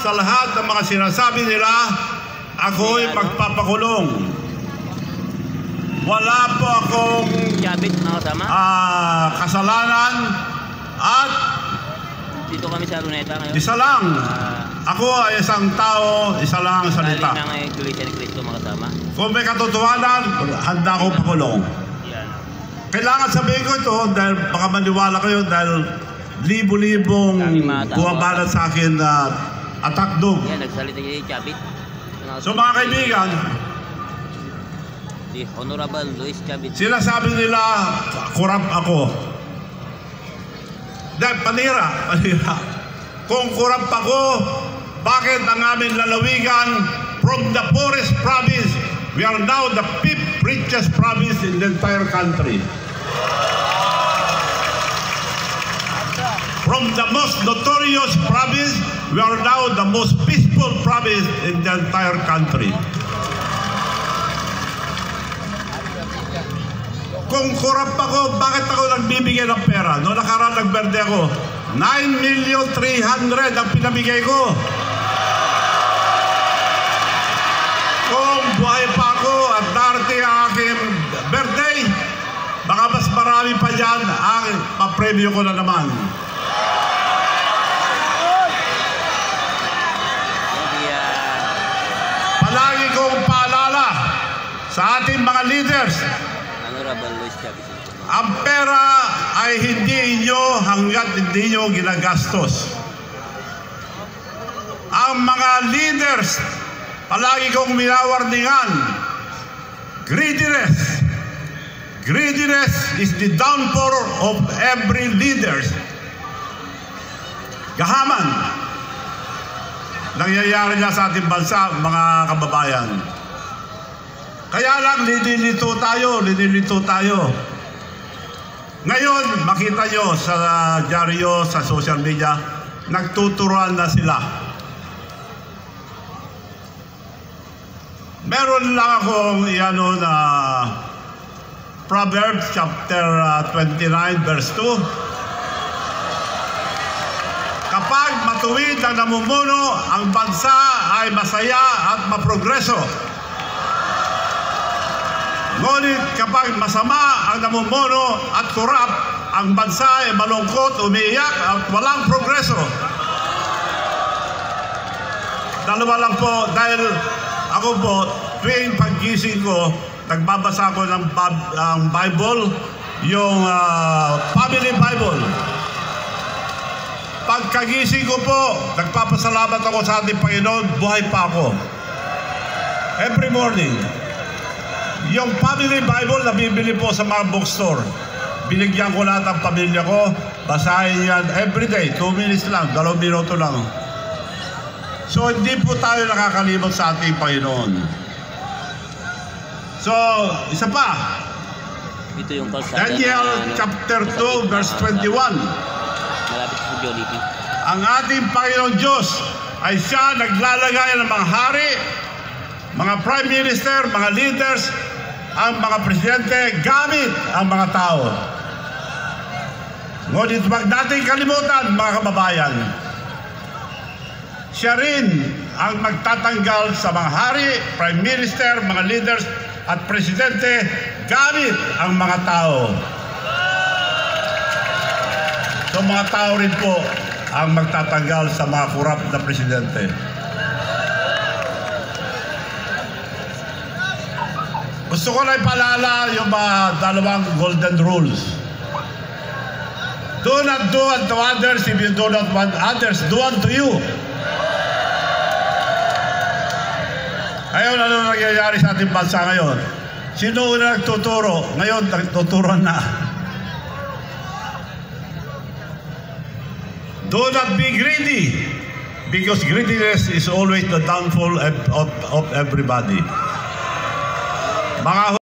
sa lahat ng mga sinasabi nila, ako'y magpapakulong. Wala po akong kasalanan at dito kami sa Luneta ngayon. Isa lang. Ako ay isang tao, isa lang ang salita. Dali ng Iglesia ni Cristo mga kasama. Kung may katotohanan, handa akong pakulong. Kailangan sabihin ko ito dahil baka maniwala kayo dahil libo-libong bumabalat sa akin na attack dog. Yan, nagsalita yung Chavit. So mga kaibigan, si Honorable Luis Chavit. sinasabi nila, kurap ako. Dahil panira. Kung kurap ako, bakit ang aming lalawigan from the poorest province, we are now the 5th richest province in the entire country. From the most notorious province, we are now the most peaceful province in the entire country. Kung kurap ako, bakit ako nagbibigay ng pera? Noong nakaraan nagberde ako, 9,300,000 ang pinamigay ko. Kung buhay pa ako at darating ang aking birthday, baka mas marami pa dyan ang papremyo ko na naman. Palagi kong paalala sa ating mga leaders, ang pera ay hindi inyo hanggat hindi nyo ginagastos. Ang mga leaders, palagi kong minawarningan, greediness. Greediness is the downfall of every leader. Gahaman. Nangyayari na sa ating bansa, mga kababayan. Kaya lang, linilito tayo. Ngayon, makita nyo sa dyaryo, sa social media, nagtuturuan na sila. Meron lang akong na Proverbs chapter 29 verse 2. Kapag matuwid ang namumuno, ang bansa ay masaya at maprogreso. Ngunit kapag masama ang namumuno at kurap, ang bansa ay malungkot, umiiyak at walang progreso. Dalawa lang po, dahil ako po, tuwing paggising ko, nagbabasa ko ng Bible, yung Family Bible. Pagkagising ko po, nagpapasalamat ako sa ating Panginoon, buhay pa ako. Every morning. Yung Family Bible na bibili po sa mga bookstore, binigyan ko lahat ang pamilya ko, basahin yan everyday, 2 minutes lang, 2 minuto lang. So hindi po tayo nakakalimot sa ating Panginoon. So, isa pa. Ito yung kalsada Daniel chapter 2 verse 21. Malapit sa Jollibee. Ang ating Panginoon Diyos ay siya naglalagay ng mga hari, mga prime minister, mga leaders, ang mga presidente, gamit ang mga tao. Ngunit huwag natin kalimutan, mga kababayan, siya rin ang magtatanggal sa mga hari, prime minister, mga leaders, at presidente, gamit ang mga tao. So mga tao rin po ang magtatanggal sa mga kurap na presidente. Gusto ko na ipaalala yung mga dalawang golden rules. Do not do unto others if you do not want others do unto you. Ngayon, ano nangyayari sa ating bansa ngayon? Sino na nagtuturo? Ngayon, nagtuturuan na. Do not be greedy, because greediness is always the downfall of everybody. Mga